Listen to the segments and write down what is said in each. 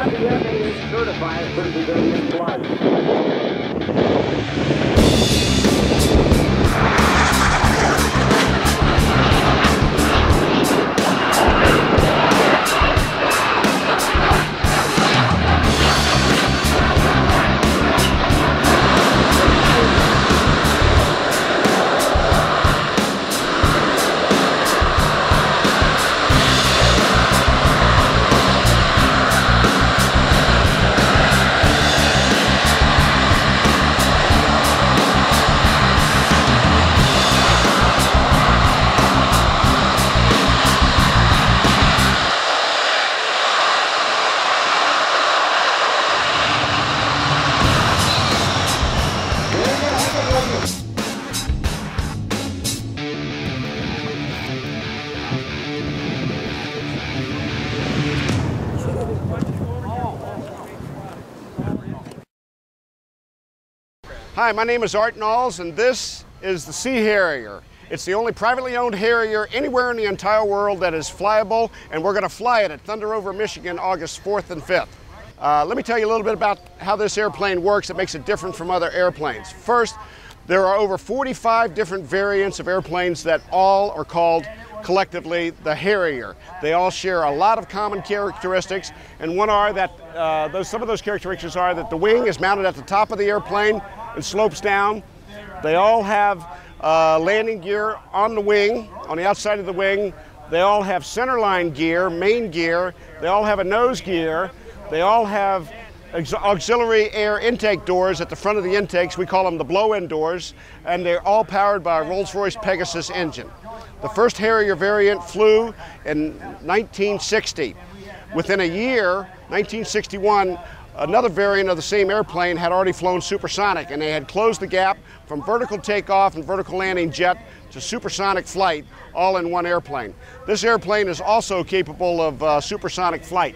have the FAA certified for civilian flight. Hi, my name is Art Nalls, and this is the Sea Harrier. It's the only privately owned Harrier anywhere in the entire world that is flyable, and we're going to fly it at Thunder Over, Michigan, August 4th and 5th. Let me tell you a little bit about how this airplane works that makes it different from other airplanes. First, there are over 45 different variants of airplanes that all are called collectively the Harrier. They all share a lot of common characteristics, and one are that some of those characteristics are that the wing is mounted at the top of the airplane and slopes down. They all have landing gear on the wing, on the outside of the wing. They all have centerline gear, main gear. They all have a nose gear. They all have auxiliary air intake doors at the front of the intakes. We call them the blow-in doors, and they're all powered by a Rolls-Royce Pegasus engine. The first Harrier variant flew in 1960. Within a year, 1961, another variant of the same airplane had already flown supersonic, and they had closed the gap from vertical takeoff and vertical landing jet to supersonic flight, all in one airplane. This airplane is also capable of supersonic flight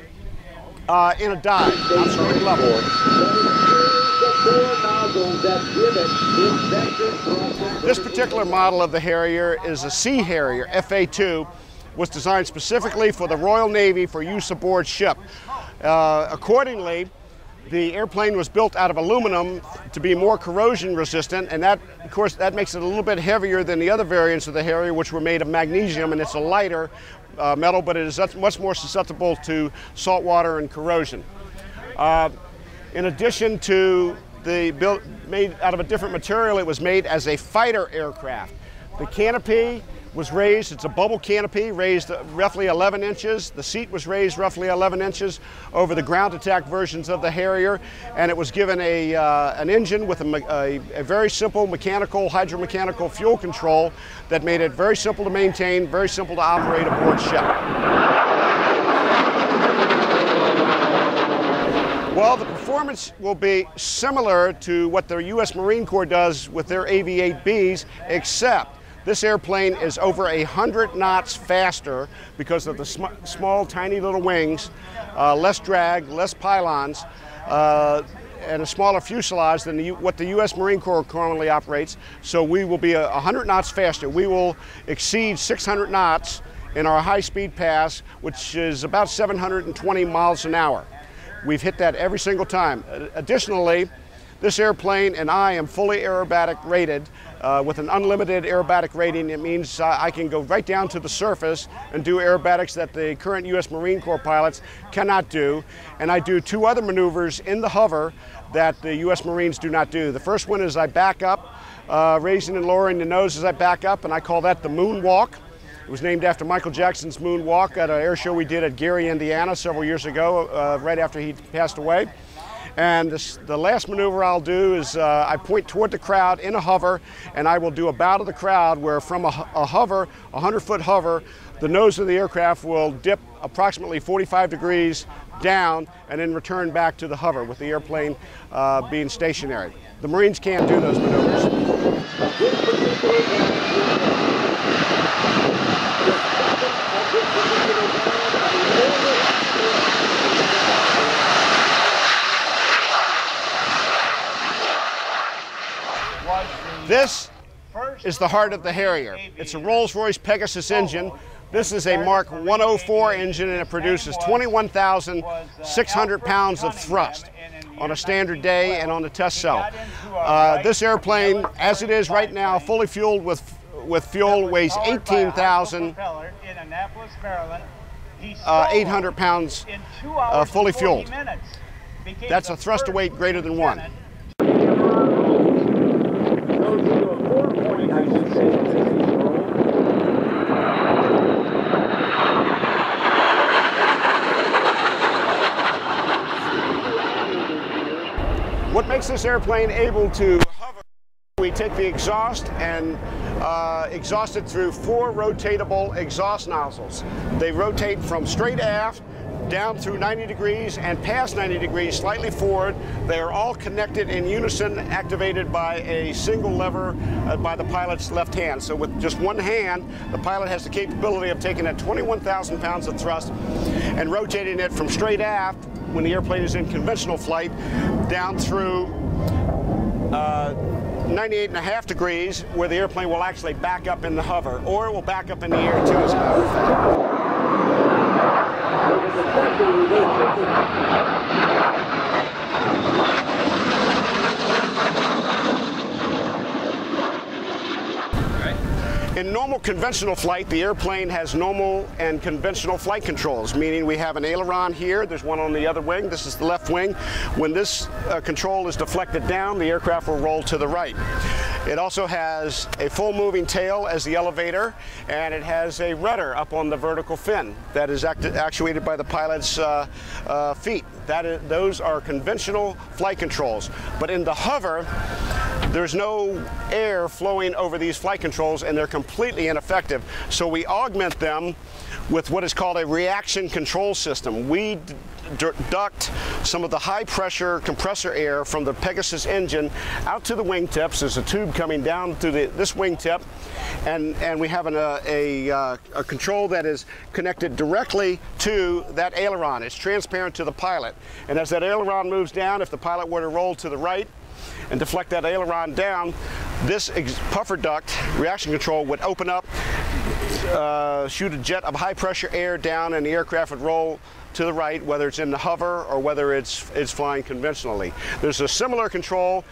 in a dive, on street level. This particular model of the Harrier is a Sea Harrier FA2, was designed specifically for the Royal Navy for use aboard ship. Accordingly, the airplane was built out of aluminum to be more corrosion resistant, and that, of course, that makes it a little bit heavier than the other variants of the Harrier, which were made of magnesium, and it's a lighter metal, but it is much more susceptible to salt water and corrosion. In addition to made out of a different material, it was made as a fighter aircraft. The canopy was raised, it's a bubble canopy, raised roughly 11 inches. The seat was raised roughly 11 inches over the ground attack versions of the Harrier, and it was given an engine with a very simple hydromechanical fuel control that made it very simple to maintain, very simple to operate aboard ship. Well, the performance will be similar to what the U.S. Marine Corps does with their AV-8Bs, except this airplane is over 100 knots faster because of the small, tiny little wings, less drag, less pylons, and a smaller fuselage than what the U.S. Marine Corps currently operates. So we will be 100 knots faster. We will exceed 600 knots in our high-speed pass, which is about 720 miles an hour. We've hit that every single time. Additionally, this airplane and I am fully aerobatic rated with an unlimited aerobatic rating. It means I can go right down to the surface and do aerobatics that the current U.S. Marine Corps pilots cannot do. And I do two other maneuvers in the hover that the U.S. Marines do not do. The first one is I back up, raising and lowering the nose as I back up, and I call that the moonwalk. It was named after Michael Jackson's moonwalk at an air show we did at Gary, Indiana several years ago, right after he passed away. And the last maneuver I'll do is I point toward the crowd in a hover, and I will do a bow to the crowd where from a hover, a 100-foot hover, the nose of the aircraft will dip approximately 45 degrees down and then return back to the hover with the airplane being stationary. The Marines can't do those maneuvers. This is the heart of the Harrier. It's a Rolls-Royce Pegasus engine. This is a Mark 104 engine, and it produces 21,600 pounds of thrust on a standard day and on the test cell. This airplane, as it is right now, fully fueled with fuel, weighs 18,800 pounds fully fueled. That's a thrust to weight greater than 1. What makes this airplane able to hover? We take the exhaust and exhaust it through 4 rotatable exhaust nozzles. They rotate from straight aft, down through 90 degrees, and past 90 degrees, slightly forward. They are all connected in unison, activated by a single lever by the pilot's left hand. So with just one hand, the pilot has the capability of taking that 21,000 pounds of thrust and rotating it from straight aft when the airplane is in conventional flight down through 98.5 degrees, where the airplane will actually back up in the hover, or it will back up in the air too, as a matter of fact. In normal conventional flight, the airplane has normal and conventional flight controls, meaning we have an aileron here, there's one on the other wing, this is the left wing. When this control is deflected down, the aircraft will roll to the right. It also has a full moving tail as the elevator, and it has a rudder up on the vertical fin that is actuated by the pilot's feet. Those are conventional flight controls. But in the hover, there's no air flowing over these flight controls, and they're completely ineffective. So we augment them with what is called a reaction control system. We duct some of the high pressure compressor air from the Pegasus engine out to the wingtips. There's a tube coming down through this wingtip, and we have a control that is connected directly to that aileron. It's transparent to the pilot, and as that aileron moves down, if the pilot were to roll to the right and deflect that aileron down, this puffer duct reaction control would open up, shoot a jet of high pressure air down, and the aircraft would roll to the right, whether it's in the hover or whether it's flying conventionally. There's a similar control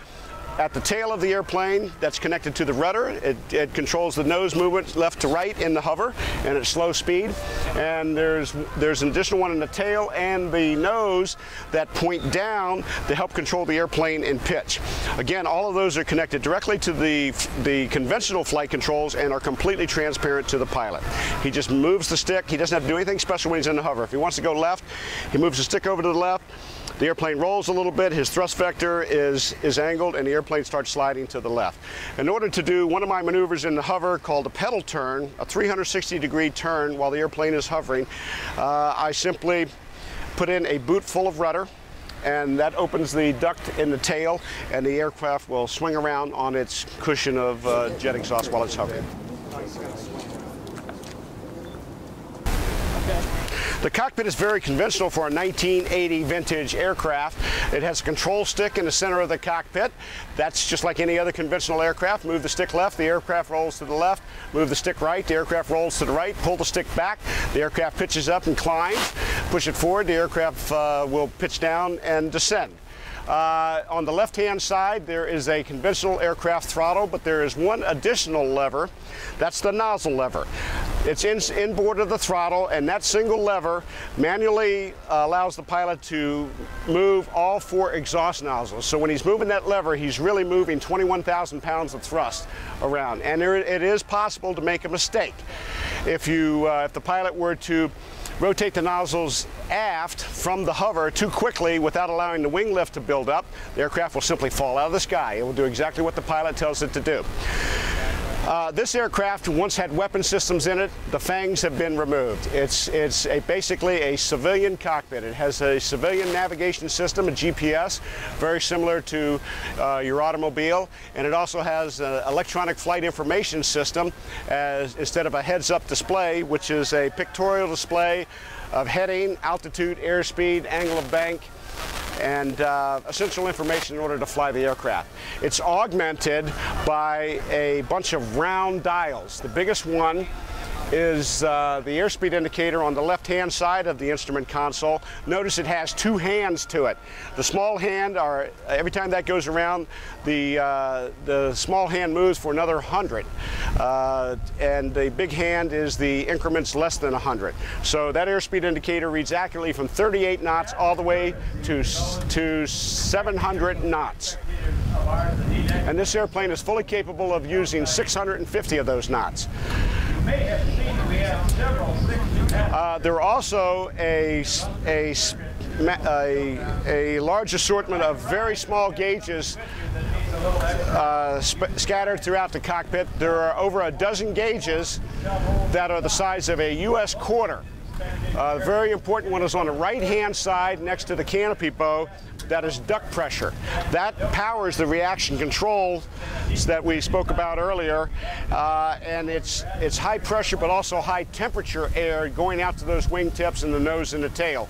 at the tail of the airplane that's connected to the rudder. It controls the nose movement left to right in the hover and at slow speed. And there's an additional one in the tail and the nose that point down to help control the airplane in pitch. Again, all of those are connected directly to the conventional flight controls and are completely transparent to the pilot. He just moves the stick. He doesn't have to do anything special when he's in the hover. If he wants to go left, he moves the stick over to the left. The airplane rolls a little bit, his thrust vector is angled, and the airplane starts sliding to the left. In order to do one of my maneuvers in the hover called a pedal turn, a 360-degree turn while the airplane is hovering, I simply put in a boot full of rudder, and that opens the duct in the tail, and the aircraft will swing around on its cushion of jet exhaust while it's hovering. The cockpit is very conventional for a 1980 vintage aircraft. It has a control stick in the center of the cockpit. That's just like any other conventional aircraft. Move the stick left, the aircraft rolls to the left. Move the stick right, the aircraft rolls to the right. Pull the stick back, the aircraft pitches up and climbs. Push it forward, the aircraft will pitch down and descend. On the left-hand side, there is a conventional aircraft throttle, but there is one additional lever. That's the nozzle lever. It's inboard of the throttle, and that single lever manually allows the pilot to move all 4 exhaust nozzles. So when he's moving that lever, he's really moving 21,000 pounds of thrust around. And it is possible to make a mistake. If the pilot were to rotate the nozzles aft from the hover too quickly without allowing the wing lift to build up, the aircraft will simply fall out of the sky. It will do exactly what the pilot tells it to do. This aircraft once had weapon systems in it. The fangs have been removed. It's basically a civilian cockpit. It has a civilian navigation system, a GPS, very similar to your automobile, and it also has an electronic flight information system instead of a heads-up display, which is a pictorial display of heading, altitude, airspeed, angle of bank, and essential information in order to fly the aircraft. It's augmented by a bunch of round dials. The biggest one is the airspeed indicator on the left-hand side of the instrument console. Notice it has two hands to it. The small hand, every time that goes around, the small hand moves for another 100. And the big hand is the increments less than 100. So that airspeed indicator reads accurately from 38 knots all the way to 700 knots. And this airplane is fully capable of using 650 of those knots. There are also a large assortment of very small gauges scattered throughout the cockpit. There are over a dozen gauges that are the size of a U.S. quarter. The very important one is on the right-hand side next to the canopy bow. That is duct pressure. That powers the reaction controls that we spoke about earlier, and it's high pressure but also high temperature air going out to those wingtips and the nose and the tail.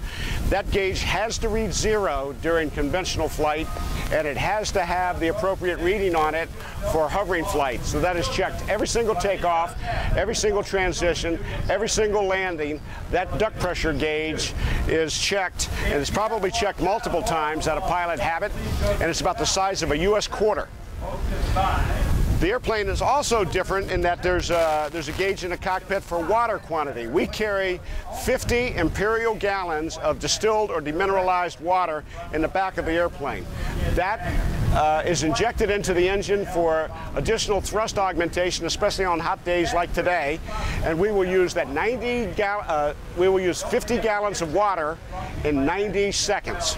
That gauge has to read 0 during conventional flight, and it has to have the appropriate reading on it for hovering flight. So that is checked every single takeoff, every single transition, every single landing. That duct pressure gauge is checked, and it's probably checked multiple times out of pilot habit, and it's about the size of a U.S. quarter. The airplane is also different in that there's a gauge in the cockpit for water quantity. We carry 50 imperial gallons of distilled or demineralized water in the back of the airplane. That is injected into the engine for additional thrust augmentation, especially on hot days like today. And we will use that 50 gallons of water in 90 seconds.